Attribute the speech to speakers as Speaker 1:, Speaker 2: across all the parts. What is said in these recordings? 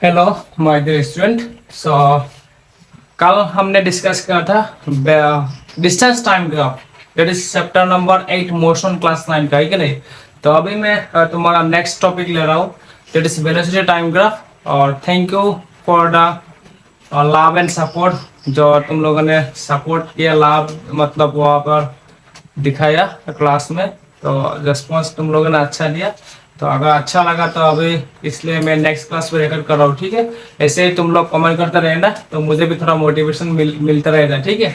Speaker 1: Hello my dear student. So कल हमने discuss किया था distance time graph, that is chapter number 8 motion class 9 का, है कि नहीं। तो अभी मैं तुम्हारा नेक्स्ट टॉपिक ले रहा हूँ, that is velocity time graph. और thank you for the love and support, जो तुम लोगों ने सपोर्ट किया, लाभ मतलब वहाँ पर दिखाया क्लास में। तो रिस्पॉन्स तुम लोगों ने अच्छा दिया। तो अगर अच्छा लगा तो अभी इसलिए मैं नेक्स्ट क्लास में रिकॉर्ड कर रहा हूँ, ठीक है। ऐसे ही तुम लोग कमेंट करते रहना, तो मुझे भी थोड़ा मोटिवेशन मिलता रहेगा, ठीक है।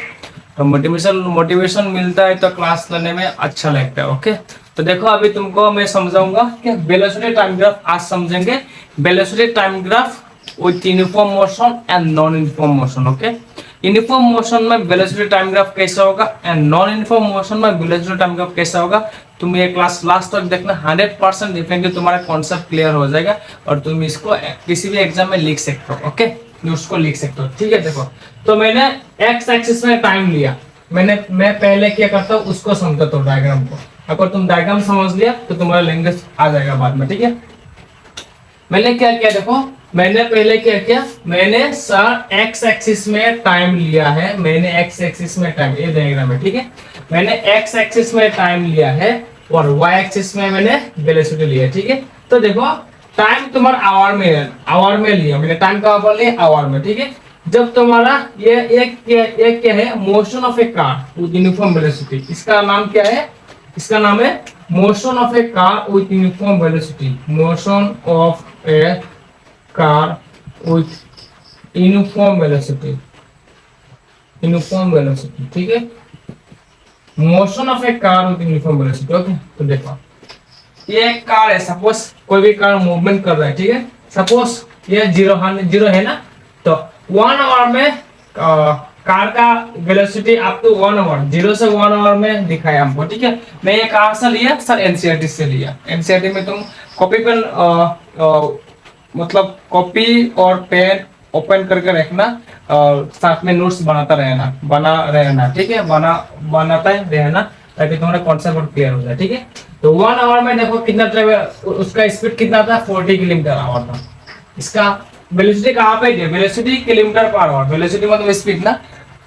Speaker 1: तो मोटिवेशन मिलता है तो क्लास लेने में अच्छा लगता है। ओके, तो देखो अभी तुमको मैं समझाऊंगा कि वेलोसिटी टाइम ग्राफ आज समझेंगे। Velocity time graph with uniform motion and non uniform motion. Okay, uniform motion में वेलोसिटी टाइम ग्राफ कैसा होगा एंड नॉन यूनिफॉर्म मोशन में वेलोसिटी टाइम ग्राफ कैसा होगा, तुम ये क्लास लास्ट तक देखना। 100% डेफिनेटली तुम्हारा कॉन्सेप्ट क्लियर हो जाएगा और तुम इसको किसी भी एग्जाम में लिख सकते हो। ओके, उसको लिख सकते हो, ठीक है। देखो, तो मैंने एक्स एक्सिस में टाइम लिया, मैं पहले क्या करता हूँ उसको समझता हूँ डायग्राम को। अगर तुम डायग्राम समझ लिया तो तुम्हारा लैंग्वेज आ जाएगा बाद में, ठीक है। मैंने क्या किया, देखो मैंने पहले क्या किया, मैंने सर एक्स एक्सिस में टाइम लिया है, मैंने एक्स एक्सिस में टाइम, ये डायग्राम है, ठीक है। मैंने एक्स एक्सिस में टाइम लिया है और वाई एक्सिस में मैंने वेलोसिटी लिया है, ठीक है। तो देखो टाइम तुम्हारा आवर में है, आवर में लिया मैंने, टाइम का आवर लिया आवर में, ठीक है। जब तुम्हारा ये एक क्या है, motion of a car with uniform velocity, इसका नाम क्या है, इसका नाम है motion of a car with uniform velocity. Motion of a car with uniform velocity, uniform velocity, ठीक है। Motion of a car with uniform velocity. Okay, तो देखो ये एक कार है, सपोज कोई भी कार मूवमेंट कर रहा है, ठीक है। सपोज ये जीरो है ना, तो 1 आवर में कार का वेलोसिटी अप टू 1 आवर, 0 से 1 आवर में दिखाया हमको, ठीक है। मैं ये कहाँ से लिया सर, एनसीईआरटी से लिया। एनसीईआरटी में तुम कॉपी पेन मतलब कॉपी और पेन ओपन करके रखना और साथ में नोट्स बना रहना, ठीक है। बनाता रहना ताकि तुम्हारा कॉन्सेप्ट क्लियर हो जाए, ठीक है। तो 1 आवर में देखो कितना ट्रेवल, उसका स्पीड कितना था, 40 किलोमीटर आवर था। इसका वेलोसिटी कहाँ पे है, velocity kilometre per our, velocity मतलब स्पीड ना।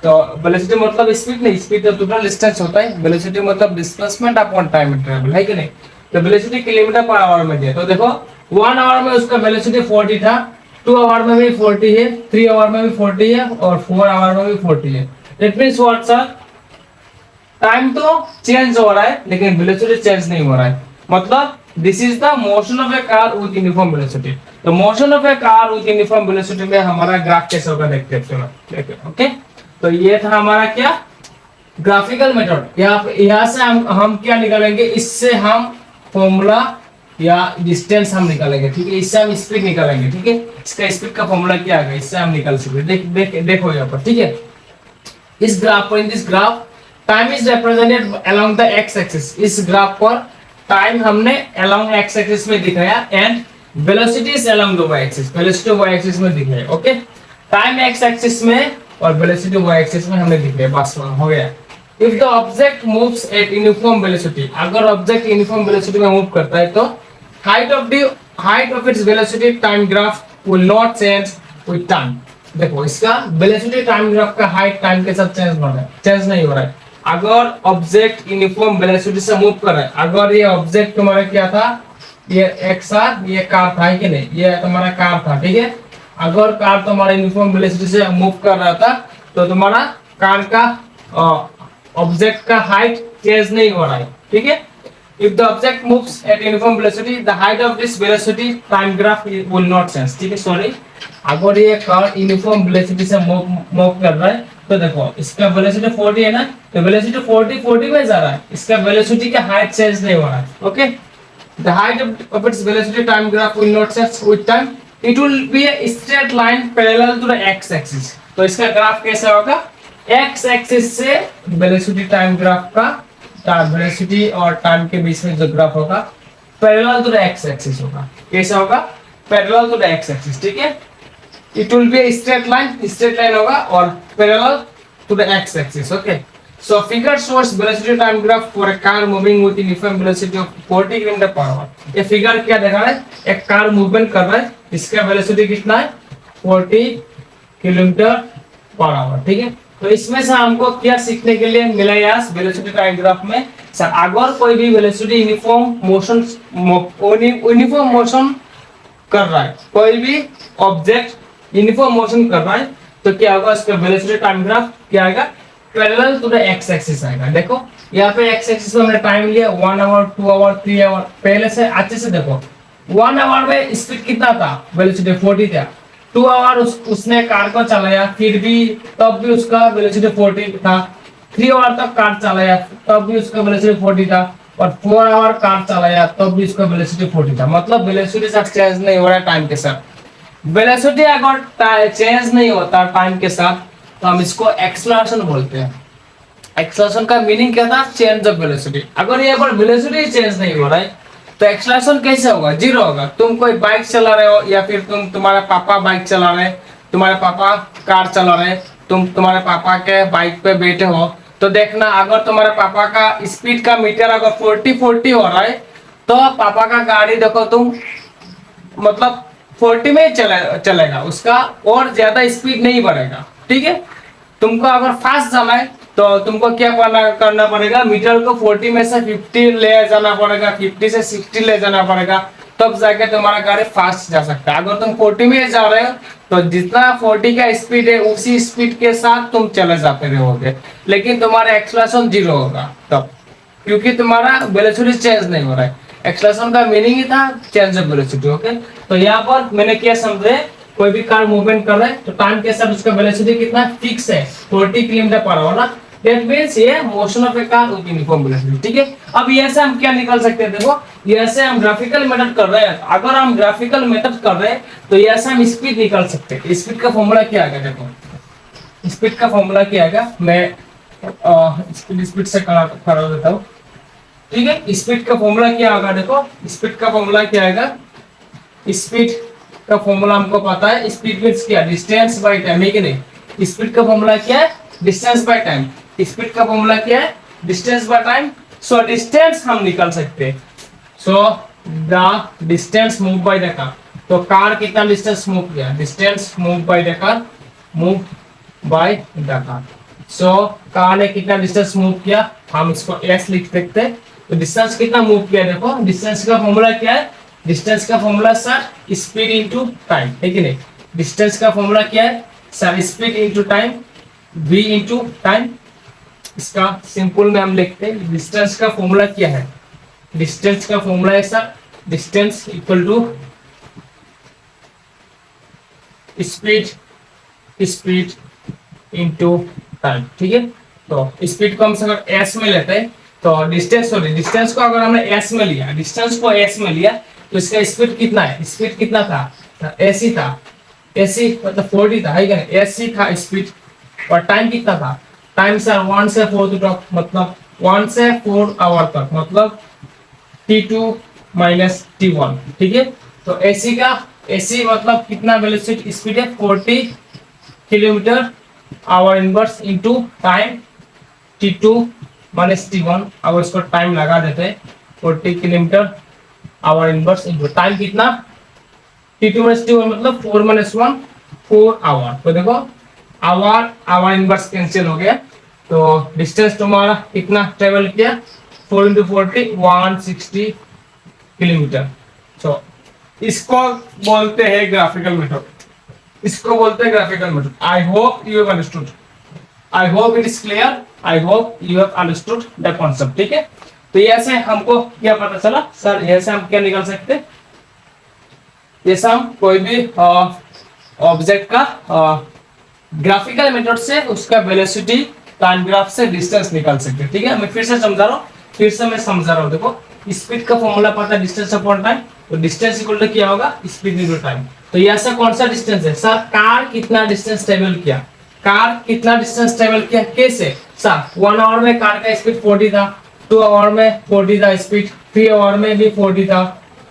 Speaker 1: तो वेलोसिटी मतलब स्पीड नहीं, स्पीड तो टोटल डिस्टेंस होता है, वेलोसिटी मतलब डिस्प्लेसमेंट अपॉन टाइम ट्रेवल, है कि नहीं। तो वेलोसिटी किलोमीटर पर आवर में दिया, तो देखो 1 आवर में उसका वेलोसिटी 40 था, 2 आवर में भी 40 है, 3 आवर में भी 40 है और 4 आवर में भी 40 है। That means what sir, time तो चेंज हो रहा है लेकिन वेलोसिटी चेंज नहीं हो रहा है। मतलब this is the motion of a car with uniform velocity. तो motion of a car with uniform velocity में हमारा ग्राफ कैसे होगा देखते हैं, चलो। ओके, तो ये था हमारा क्या, ग्राफिकल मेथड। यहाँ से हम क्या निकालेंगे, इससे हम फॉर्मूला या डिस्टेंस हम निकालेंगे, ठीक है। इससे हम स्पीड निकालेंगे, ठीक है। इसका स्पीड का फॉर्मूला क्या आएगा, इससे हम निकाल सकते हैं। देखो यहाँ पर, ठीक है। इस ग्राफ पर, in this graph time is represented along the x axis. इस ग्राफ पर टाइम हमने अलोंग एक्स एक्सिस में दिखाया and velocity is along the y axis, velocity y axis में दिखाया। ओके, टाइम एक्स एक्सिस में और वेलोसिटी वाई एक्सिस में हमने दिखाया, बस हो गया। If the object moves eight uniform velocity, अगर ऑब्जेक्ट यूनिफॉर्म वेलोसिटी में मूव करता है तो height of its velocity time graph will not change with time. देखो इसका वेलोसिटी टाइम ग्राफ का हाइट टाइम के साथ चेंज हो रहा है, चेंज नहीं हो रहा है। अगर ऑब्जेक्ट यूनिफॉर्म वेलोसिटी से मूव कर रहा है, अगर ये ऑब्जेक्ट तुम्हारा क्या था, ये एक साथ ये कार था, कि नहीं, ये तुम्हारा कार था, ठीक है। अगर कार तुम्हारा यूनिफॉर्म वेलोसिटी से मूव कर रहा था तो तुम्हारा कार का ऑब्जेक्ट का हाइट चेंज नहीं हो रहा है, ठीक है। If the object moves at uniform velocity, the height of this velocity time graph will not change, ठीक है। सॉरी, अगर ये कार यूनिफॉर्म वेलोसिटी से मूव कर रहा है तो देखो इसका वेलोसिटी 40 है ना, तो वेलोसिटी 40 में जा रहा है, इसका वेलोसिटी का हाइट चेंज नहीं हो रहा है। Okay, the height of its velocity time graph will not change with time, it will be a straight line parallel to the x axis। तो इसका ग्राफ कैसा होगा, x एक्सिस से वेलोसिटी टाइम ग्राफ का, वेलोसिटी और time के बीच में जो ग्राफ होगा parallel to the x axis होगा। कैसा होगा, parallel to the x axis, ठीक है। It will be straight line होगा और parallel to the x axis. Okay, So figure shows velocity time graph for a car moving with uniform velocity of 40 kilometre per our. ये figure क्या दिखा रहा है? एक कार मूवमेंट कर रहा है, इसका वेलोसिटी कितना है? 40 किलोमीटर पर आवर। ठीक है, तो इसमें से हमको क्या सीखने के लिए मिला यार वेलोसिटी टाइम ग्राफ में? सर अगर कोई भी वेलोसिटी यूनिफॉर्म मोशन कर रहा है, कोई भी ऑब्जेक्ट यूनिफॉर्म मोशन कर रहा है, तो क्या होगा? उसका वेलोसिटी टाइम ग्राफ क्या आएगा? Parallel to the x axis आएगा। देखो यहाँ पे एक्स एक्सिस में हमने टाइम लिया 1 आवर 2 आवर 3 आवर। पहले से अच्छे से देखो, 1 आवर में स्पीड कितना था? वेलोसिटी 40 था। 2 आवर उसने कार को चलाया, फिर भी तब भी उसका वेलोसिटी 40 था। 3 आवर तक कार चलाया, तब भी उसका वेलोसिटी 40 था। और 4 आवर कार चलाया, तब भी उसका वेलोसिटी 40 था। मतलब वेलोसिटी साथ चेंज नहीं हो रहा है टाइम के साथ। वेलोसिटी अगर चेंज नहीं होता टाइम के साथ, तो हम इसको एक्सेलरेशन बोलते हैं। एक्सेलरेशन का मीनिंग क्या था? Change of velocity. अगर ये पर वेलोसिटी चेंज नहीं हो रहा है, तो एक्सेलरेशन कैसे होगा? जीरो होगा। तुम कोई बाइक चला रहे हो, या फिर तुम्हारे पापा बाइक चला रहे, तुम्हारे पापा कार चला रहे, तुम्हारे पापा के बाइक पे बैठे हो, तो देखना अगर तुम्हारे पापा का स्पीड का मीटर अगर 40 हो रहा है, तो पापा का गाड़ी देखो तुम मतलब 40 में चलेगा, उसका और ज्यादा स्पीड नहीं बढ़ेगा। ठीक है, तुमको अगर फास्ट जाना है, तो तुमको क्या करना पड़ेगा? मीटर को 40 में से 50 ले जाना पड़ेगा, 50 से 60 ले जाना पड़ेगा, तब जाके तुम्हारा गाड़ी फास्ट जा सकता है। अगर तुम 40 में जा रहे हो, तो जितना 40 का स्पीड है, उसी स्पीड के साथ तुम चले जाते रहोगे, लेकिन तुम्हारा एक्सेलरेशन जीरो होगा तब, क्योंकि तुम्हारा वेलोसिटी चेंज नहीं हो रहा है। एक्सेलरेशन का मीनिंग ही था चेंज ऑफ वेलोसिटी। ओके, तो यहाँ पर मैंने क्या समझे? कोई भी कार मूवमेंट कर रहा है, तो टाइम के साथ उसका वेलोसिटी कितना फिक्स है? 40 किलोमीटर पर आवर ना। दैट मींस ये motion of a car with uniform velocity. ठीक है, अब ये से हम क्या निकाल सकते हैं? देखो ये से हम ग्राफिकल मेथड कर रहे हैं। अगर हम ग्राफिकल मेथड कर रहे हैं, तो ये से हम स्पीड निकाल सकते हैं। स्पीड का फॉर्मूला क्या आएगा? देखो स्पीड का फॉर्मूला क्या आएगा? मैं स्पीड से खड़ा देता हूँ। ठीक है, स्पीड का फॉर्मूला क्या होगा? देखो स्पीड का फॉर्मूला क्या आएगा? स्पीड का फॉर्मूला हमको पता है। स्पीड मींस क्या? डिस्टेंस बाय टाइम, है कि नहीं? स्पीड का फॉर्मूला क्या है? Distance by time. स्पीड का फॉर्मूला क्या है? Distance by time. So distance हम निकाल सकते हैं। So the distance move by the car, तो कार कितना डिस्टेंस मूव किया? Distance move by the car, move by the car. So car ने कितना डिस्टेंस मूव किया? हम इसको s लिख सकते हैं। तो डिस्टेंस कितना मूव किया? देखो डिस्टेंस का फॉर्मूला क्या है? डिस्टेंस का formula sir speed into time, है कि नहीं? डिस्टेंस का फॉर्मूला क्या है sir? Speed into time, v into time. इसका सिंपल में हम लिखते हैं डिस्टेंस का फॉर्मूला क्या है? डिस्टेंस का फॉर्मूला है sir distance equal to speed into time. ठीक है, तो स्पीड को हम अगर s में लेते हैं, तो डिस्टेंस को अगर हमने s में लिया, डिस्टेंस को s में लिया, तो इसका स्पीड कितना है? स्पीड कितना था? एसी था, एसी मतलब 40 था, है क्या? एसी था स्पीड। और टाइम कितना था? टाइम सर 1 से 4 तक, मतलब 1 से 4 आवर तक, मतलब t2 माइनस t1। ठीक है, तो एसी मतलब कितना वेलोसिटी स्पीड है? 40 kilometre our inverse into time t2 minus t1। अब इसको टाइम लगा देते हैं, 40 kilometre our inverse into time कितना? t2 माइनस t1 मतलब 4 माइनस 1 4 आवर। तो देखो आवर इनवर्स कैंसिल हो गया, तो डिस्टेंस तुम्हारा कितना ट्रेवल किया? 4 into 40 160 किलोमीटर। सो इसको बोलते हैं ग्राफिकल मेथड, इसको बोलते हैं graphical method. I hope you have understood, I hope it is clear, I hope you have understood the concept. ठीक है, तो ऐसे हमको क्या पता चला सर? ऐसे हम क्या निकाल सकते हैं? जैसे हम कोई भी ऑब्जेक्ट का ग्राफिकल मेथड से उसका वेलोसिटी टाइम ग्राफ से डिस्टेंस निकाल सकते हैं। ठीक है, मैं फिर से समझा रहा हूँ, देखो स्पीड का फॉर्मूला पता है डिस्टेंस अपॉन टाइम, तो डिस्टेंस इक्वल टू क्या होगा? Speed into time. तो ये ऐसा कौन सा डिस्टेंस है सर? कार कितना डिस्टेंस ट्रेवल किया? कार कितना डिस्टेंस ट्रेवल किया? कैसे सर? 1 आवर में कार का स्पीड 40 था, 2 आवर में 40 था स्पीड, 3 आवर में भी 40 था,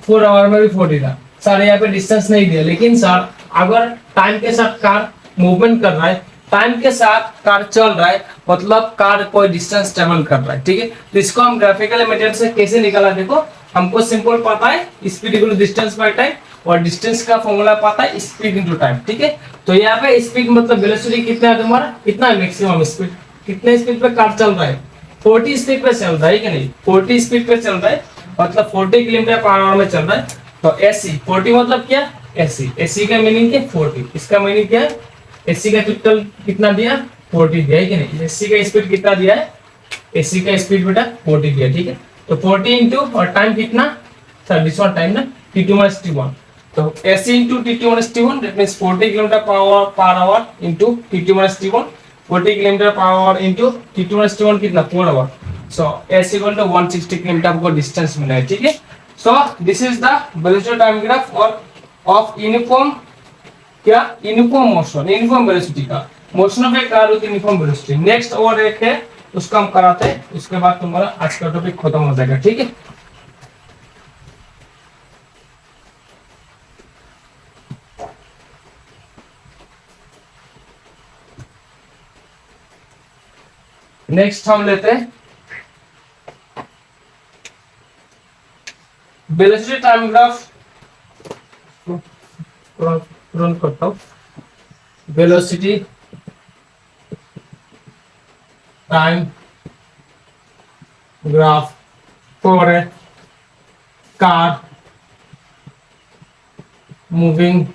Speaker 1: 4 आवर में भी 40 था। सर यहाँ पे डिस्टेंस नहीं दिया, लेकिन सर अगर टाइम के साथ कार मूवमेंट कर रहा है, टाइम के साथ कार चल रहा है, मतलब कार कोई डिस्टेंस ट्रेवल कर रहा है, ठीक है। तो इसको हम ग्राफिकल मेथड से कैसे निकाला, देखो हमको सिंपल पता है speed equal distance by time, और डिस्टेंस का फॉर्मूला पता है स्पीड इनटू टाइम, ठीक है। तो यहाँ पे स्पीड मतलब वेलोसिटी कितना है तुम्हारा, कितना है मैक्सिमम स्पीड, कितने स्पीड पे कार चल रहा है, 40 स्पीड पे चल रहा है कि नहीं, 40 स्पीड पे चल रहा है, मतलब 40 किलोमीटर पर आवर में चल रहा है। तो एसी 40 मतलब क्या, एसी, एसी का मीनिंग क्या 40, इसका मीनिंग क्या है, एसी का टोटल कितना दिया 40 दिया है कि नहीं, एसी का स्पीड कितना दिया है, एसी का स्पीड बेटा 40 दिया, ठीक है। तो 40 इंटू और टाइम कितना, सर दिस वन टाइम ना, t2 minus t1, तो ac into t2 minus t1 that means 40 kilometre per hour into t2 minus t1, 40 kilometre per hour into t2 minus t1 कितना 4 hour, so s equal to 160 kilometre आपको distance मिला है, ठीक है। So this is the velocity time graph और of uniform, क्या uniform motion, uniform velocity का, motion of a car with uniform velocity. Next और एक है उसका हम कराते हैं, उसके बाद तुम्हारा आज का टॉपिक खत्म हो जाएगा, ठीक है। नेक्स्ट हम लेते हैं वेलोसिटी टाइम ग्राफ, तुरंत करता हूं, velocity time graph for a car moving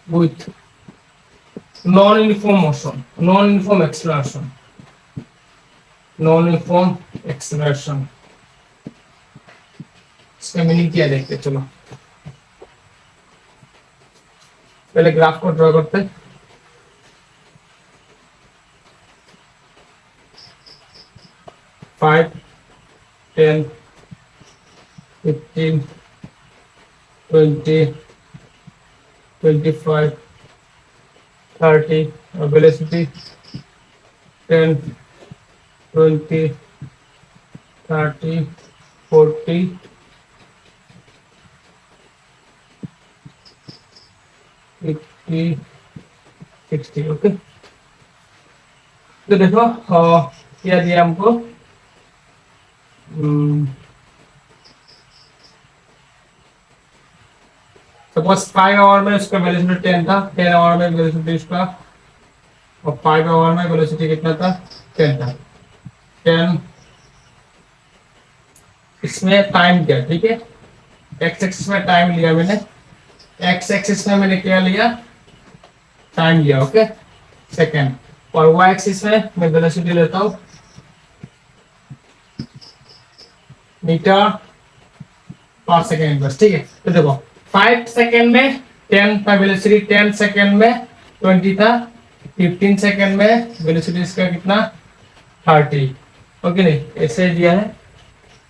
Speaker 1: with non-uniform motion, non-uniform acceleration, non-uniform acceleration। इसका मीनिंग क्या देखते, चलो पहले ग्राफ को ड्रॉ करते हैं। फाइव 10 15 20 25 30 और वेलोसिटी 10 20 30 40 50 60, ओके। तो देखो क्या दिया हमको, सपोज 5 आवर में उसका वेलोसिटी 10 था, 10 आवर में वेलोसिटी उसका, और 5 आवर में वेलोसिटी कितना था 10 था, 10, इसमें टाइम क्या, ठीक है, एक्स एक्सिस में टाइम लिया मैंने, एक्स एक्सिस में मैंने क्या लिया, टाइम लिया, ओके सेकेंड, और वाई एक्सिस में मैं वेलोसिटी लेता हूँ मीटर पर सेकेंड बस, ठीक है। तो देखो 5 सेकेंड में 10 था वेलोसिटी, 10 सेकेंड में 20 था, 15 सेकेंड में वेलोसिटी इसका कितना 30, ओके नहीं ऐसे दिया है,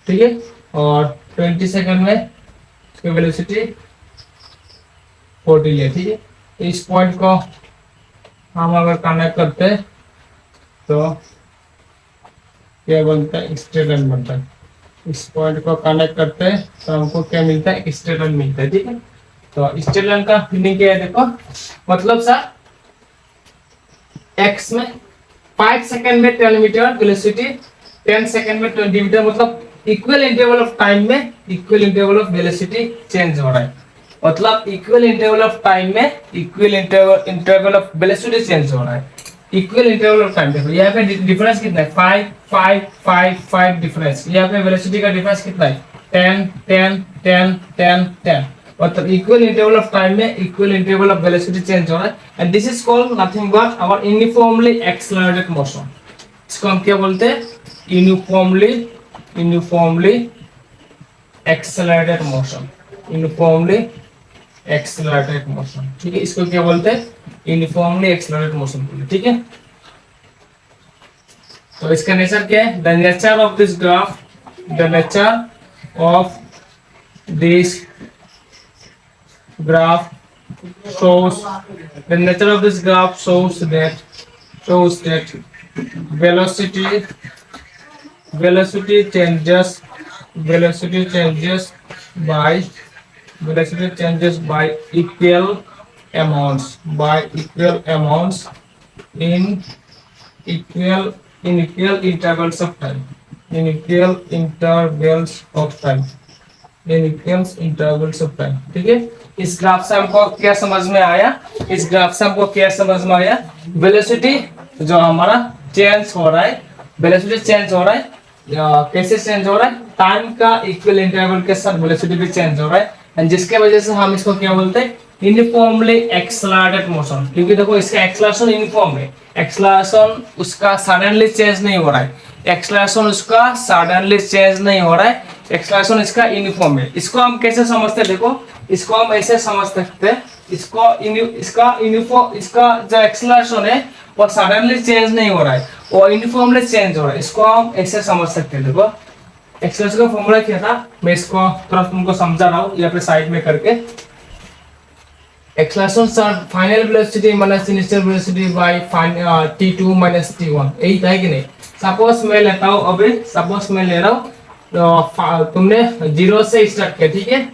Speaker 1: ठीक है, और 20 सेकेंड में इसकी वेलोसिटी 40 लिया, ठीक है। इस पॉइंट को हम अगर कनेक्ट करते हैं तो क्या बनता है, स्ट्रेट लाइन बनता है। इस पॉइंट को कनेक्ट करते हैं तो हमको क्या मिलता है, स्ट्रेट लाइन मिलता है, ठीक है। तो स्ट्रेट लाइन का मीनिंग क्या है, देखो मतलब सर एक्स में 5 सेकंड में 10 मीटर वेलोसिटी, 10 सेकंड में 20 मीटर, मतलब इक्वल इंटरवल ऑफ टाइम में equal interval of velocity change हो रहा है, मतलब इक्वल इंटरवल ऑफ टाइम में equal interval of velocity change हो रहा है, इक्वल इंटरवल ऑफ टाइम। देखो यहाँ पे डिफरेंस कितना है, 5 5 5 5 डिफरेंस, यहाँ पे वेलोसिटी का डिफरेंस कितना है 10 10 10 10 10, मतलब इक्वल इंटरवल ऑफ टाइम में equal interval of velocity change हो रहा है, and this is called nothing but our uniformly accelerated motion. इसको हम क्या बोलते हैं, uniformly accelerated motion, uniformly accelerated motion, ठीक है। इसको क्या बोलते हैं, यूनिफॉर्मली एक्सेलरेटेड मोशन बोलते हैं, ठीक है। तो इसका नेचर क्या है, the nature of this graph, the nature of this graph shows, the nature of this graph shows that velocity changes by equal amounts, in equal intervals of time, in equal intervals of time, in equal intervals of time। ठीक है, इस graph से हमको क्या समझ में आया, इस ग्राफ से हमको क्या समझ में आया, वेलोसिटी जो हमारा चेंज हो रहा है, वेलोसिटी चेंज हो रहा है, कैसे चेंज हो रहा है, टाइम का इक्वल इंटरवल के साथ वेलोसिटी भी चेंज हो रहा है, एंड जिसके वजह से हम इसको क्या बोलते हैं, यूनिफॉर्मली एक्सेलरेटेड मोशन। क्योंकि देखो इसका एक्सेलरेशन यूनिफॉर्म है, एक्सेलरेशन उसका सडनली चेंज नहीं हो रहा है, एक्सेलरेशन उसका सडनली चेंज नहीं हो रहा है, एक्सेलरेशन इसका यूनिफॉर्म है। इसको हम कैसे समझते हैं, देखो इसको हम ऐसे समझ सकते हैं, इसका यूनिफॉर्म, इसका जो एक्सेलरेशन है वो सडनली चेंज नहीं हो रहा है, वो यूनिफॉर्मली चेंज हो रहा है। इसको हम ऐसे समझ सकते हैं, देखो एक्सेलरेशन का फॉर्मूला क्या था, मैं इसको थोड़ा तुमको समझा रहा हूँ यहाँ पे साइड में करके। Acceleration final velocity minus initial velocity bye t2 minus t1, यही था कि नहीं। सपोज मैं लेता हूँ, अभी सपोज मैं ले रहा हूँ, तो तुमने 0 से स्टार्ट किया, ठीक है,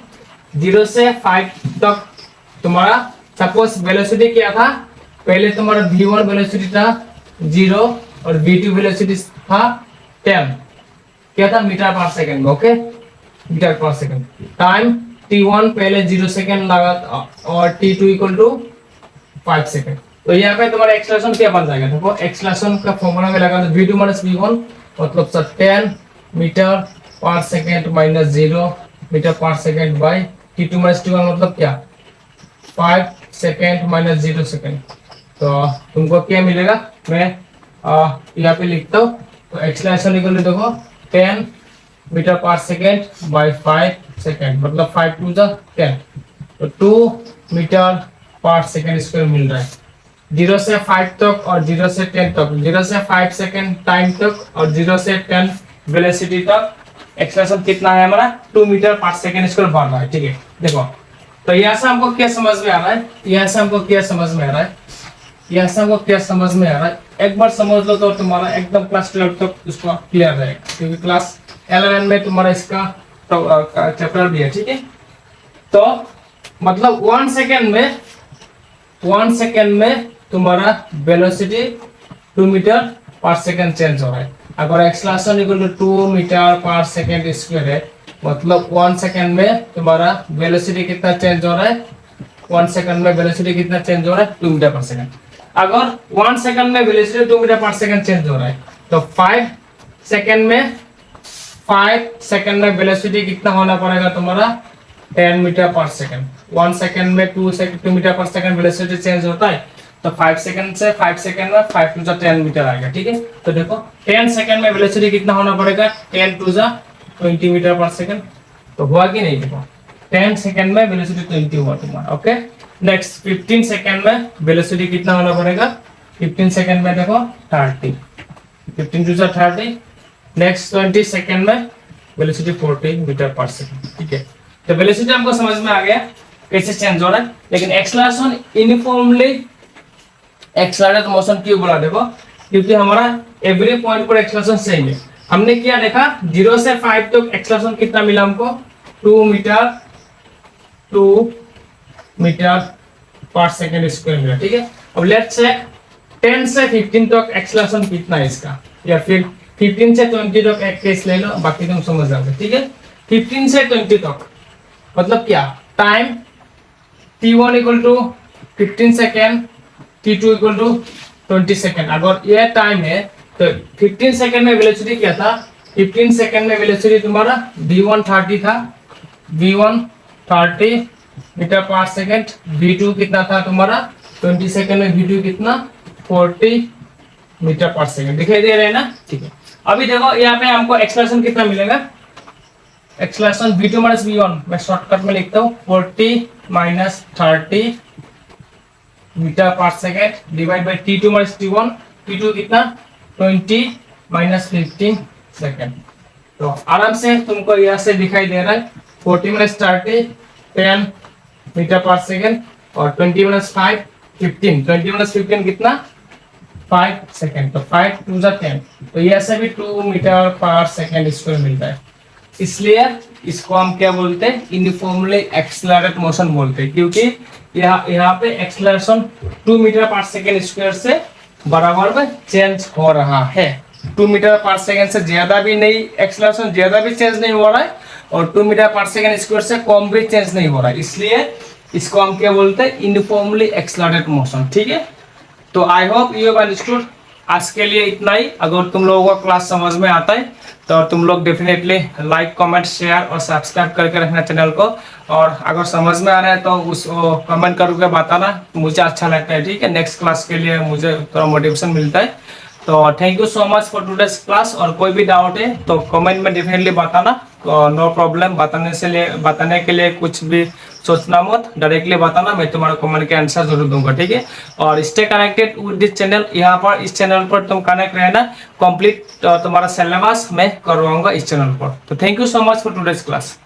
Speaker 1: 0 से 5 तक तुम्हारा सपोज वेलोसिटी क्या था, पहले तुम्हारा v1 वेलोसिटी था 0 और v2 वेलोसिटी था 10, क्या था, मीटर पर सेकंड। ओके, मीटर पर सेकंड। टाइम t1 पहले 0 सेकंड लगा और t2 इक्वल टू 5 सेकंड। तो यहाँ पे तुम्हारा एक्सेलरेशन क्या बन जाएगा, देखो एक्सेलरेशन का फॉर्मूला में लगा तो v2 माइनस v1 मतलब 10 मीटर पर सेकंड माइनस 0 मीटर पर second by t2 minus t1 मतलब क्या, 5 सेकंड माइनस 0 सेकंड। तो तुमको क्या मिलेगा, मैं यहाँ पे लिखता हूँ, तो एक्सेलरेशन इक्वल टू देखो 10 मीटर पर सेकंड बाय 5 सेकंड मतलब 5 टू द 10, तो 2 मीटर पर सेकंड स्क्वायर मिल रहा है। 0 से 5 तक और 0 से 10 तक, 0 से 5 सेकंड टाइम तक और 0 से 10 वेलोसिटी तक एक्सेलरेशन कितना है हमारा, 2 मीटर पर सेकंड स्क्वायर बढ़ रहा है। ठीक है, देखो तो यहाँ से हमको क्या समझ में आ रहा है, यहाँ से हमको क्या समझ में आ रहा है, यहाँ से हमको क्या समझ में आ रहा है, एक बार समझ लो तो तुम्हारा एकदम क्लास 12 तक उसको क्लियर रहेगा, क्योंकि क्लास 11 में तुम्हारा इसका चैप्टर भी है। ठीक है, तो मतलब 1 सेकंड में तुम्हारा वेलोसिटी 2 मीटर पर सेकंड चेंज हो रहा है। अगर एक्सेलरेशन इक्वल टू 2 मीटर पर सेकंड स्क्वायर है, मतलब 1 सेकंड में तुम्हारा वेलोसिटी कितना चेंज हो रहा है, 1 सेकंड में वेलोसिटी कितना चेंज हो रहा है, 2 मीटर पर सेकंड। अगर 1 सेकंड में वेलोसिटी 2 मीटर पर सेकंड चेंज हो रहा है, तो 5 सेकंड में वेलोसिटी कितना होना पड़ेगा तुम्हारा, 10 मीटर पर सेकंड। 1 सेकंड में 2 मीटर पर सेकंड वेलोसिटी चेंज होता है, तो 5 सेकंड से 5 सेकंड में 5 टू 10 मीटर आएगा। ठीक है, तो देखो 10 सेकंड में वेलोसिटी कितना होना पड़ेगा, 10 टू 20 मीटर पर सेकंड। तो हुआ कि नहीं, देखो 10 सेकंड में वेलोसिटी 20 हुआ तुम्हारा। ओके, नेक्स्ट 15 सेकंड में वेलोसिटी कितना होना पड़ेगा, 15 सेकंड में देखो 30, 15 टू 30। नेक्स्ट 20 सेकंड में वेलोसिटी 40 मीटर पर सेकंड। ठीक है, तो वेलोसिटी हमको समझ में आ गया कैसे चेंज हो रहा है, लेकिन एक्सेलरेशन यूनिफॉर्मली एक्सेलरेटेड मोशन क्यों बोला, देखो क्योंकि हमारा एवरी पॉइंट पर एक्सेलरेशन सेम है। हमने क्या देखा, 0 से 5 तक एक्सेलरेशन कितना मिला हमको, 2 मीटर पर सेकंड स्क्वायर मिला। ठीक है, अब लेट्स चेक 10 से 15 तक एक्सेलरेशन कितना है इसका, या फिर 15 से 20 तक एक केस ले लो, बाकी तुम समझ जाओगे। ठीक है, 15 से 20 तक मतलब क्या, time t1 equal to 15 second, t2 equal to 20 second. अगर ये टाइम है तो 15 सेकेंड में वेलोसिटी क्या था, 15 सेकेंड में वेलोसिटी तुम्हारा v1 30 था, v1 30 मीटर पर सेकेंड, v2 कितना था तुम्हारा 20 सेकेंड में v2 कितना 40 मीटर पर सेकेंड। दिखाई दे रहे हैं ना। ठीक है, अभी देखो यहाँ पे हमको एक्सेलरेशन कितना मिलेगा, एक्सेलरेशन v2 माइनस v1, मैं शॉर्टकट में लिखता हूँ 40 माइनस 30 मीटर पर second divide by t2 minus t1, t2 कितना 20 माइनस 15 सेकेंड। तो आराम से तुमको यहाँ से दिखाई दे रहा है 40 माइनस 30 10 मीटर पर सेकेंड और 20 माइनस 5 15, 20 माइनस 15 कितना 5 सेकेंड, तो 5 टू 10, तो यहाँ से भी 2 मीटर पर सेकेंड स्क्वायर मिलता है। इसलिए इसको हम क्या बोलते हैं, यूनिफॉर्मली एक्सेलरेटेड मोशन बोलते हैं, क्योंकि यहाँ पे एक्सेलरेशन 2 मीटर पर सेकेंड स्क्वायर से बराबर में चेंज हो रहा है। 2 मीटर पर सेकेंड से ज्यादा भी नहीं, एक्सेलरेशन ज्यादा भी चेंज नहीं हो रहा है और 2 मीटर पर सेकेंड स्क्वायर से कम भी चेंज नहीं हो रहा है, इसलिए इसको हम क्या बोलते हैं, यूनिफॉर्मली एक्सेलरेटेड मोशन। ठीक है, तो I hope you have understood. आज के लिए इतना ही। अगर तुम लोगों को क्लास समझ में आता है तो तुम लोग डेफिनेटली लाइक, कमेंट, शेयर और सब्सक्राइब करके रखना चैनल को। और अगर समझ में आ रहा है तो उसको कमेंट करके बताना, मुझे अच्छा लगता है। ठीक है, नेक्स्ट क्लास के लिए मुझे थोड़ा मोटिवेशन मिलता है। तो thank you so much for today's class. और कोई भी डाउट है तो कमेंट में डेफिनेटली बताना, नो प्रॉब्लम। बताने के लिए कुछ भी सोचना मत, डायरेक्टली बताना, मैं तुम्हारे कमेंट के आंसर जरूर दूंगा। ठीक है, और stay connected with this channel. यहाँ पर इस चैनल पर तुम कनेक्ट रहना, कंप्लीट तुम्हारा सिलेबस मैं करवाऊंगा इस चैनल पर। तो thank you so much for today's class.